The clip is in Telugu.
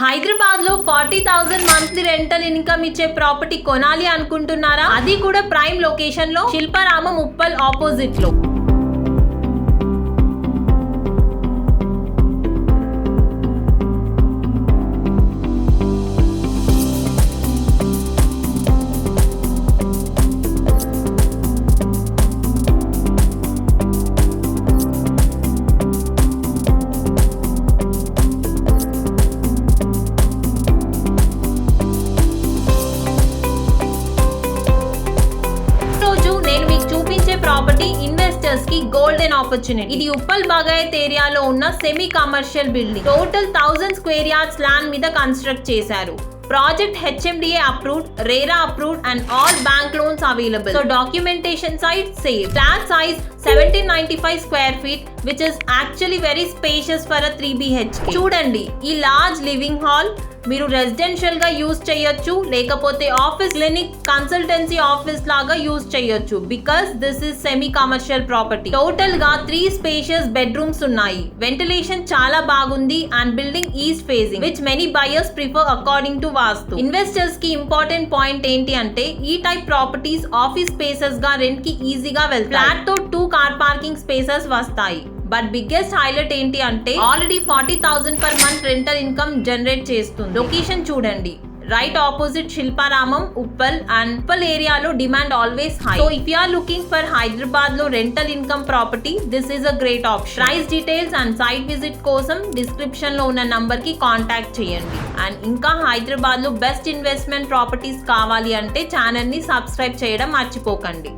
హైదరాబాద్ లో 40,000 మంత్లీ రెంటల్ ఇన్కమ్ ఇచ్చే ప్రాపర్టీ కొనాలి అనుకుంటున్నారా? అది కూడా ప్రైమ్ లొకేషన్ లో, శిల్పారామం ఉప్పల్ ఆపోజిట్ లో. ప్రాపర్టీ ఇన్వెస్టర్స్ కి గోల్డెన్ ఆపర్చునిటీ. ఇది ఉప్పల్ బాగాయత్ ఏరియాలో ఉన్న semi commercial building. Total 1000 square yards land మీద కన్స్ట్రక్ట్ చేశారు. Project HMDA approved, RERA approved and all bank loans available. So documentation side safe. Flat size 1795 square feet which is actually very spacious for a 3 BHK. చూడండి, ఈ లార్జ్ లివింగ్ హాల్ మీరు రెసిడెన్షియల్ గా యూజ్ చేయొచ్చు, లేకపోతే ఆఫీస్, క్లినిక్, కన్సల్టెన్సీ ఆఫీస్ లాగా యూజ్ చేయొచ్చు. Because this is semi commercial property. Total గా 3 స్పేషియస్ బెడ్రూమ్స్ ఉన్నాయి. వెంటిలేషన్ చాలా బాగుంది and building east facing which many buyers prefer according to vastu. Investors కి ఇంపార్టెంట్ పాయింట్ ఏంటి అంటే, ఈ టైప్ ప్రాపర్టీస్ ఆఫీస్ స్పేసెస్ గా రెంట్ కి ఈజీగా వెళ్తాయి. ఫ్లాట్ తో 2 కార్ పార్కింగ్ స్పేసెస్ వస్తాయి. బట్ బిగ్గెస్ట్ హైలైట్ ఏంటి అంటే, already 40,000 per month rental income generate చేస్తుంది. లొకేషన్ చూడండి, right opposite Shilparamam Uppal and Uppal ఏరియాలో demand always high. So if you are looking for Hyderabad లో rental income property, this is a great option. Price details and site visit కోసం డిస్క్రిప్షన్ లో ఉన్న నంబర్ కి కాంటాక్ట్ చేయండి. అండ్ ఇంకా హైదరాబాద్ లో బెస్ట్ ఇన్వెస్ట్మెంట్ ప్రాపర్టీస్ కావాలి అంటే ఛానల్ ని సబ్స్క్రైబ్ చేయడం మర్చిపోకండి.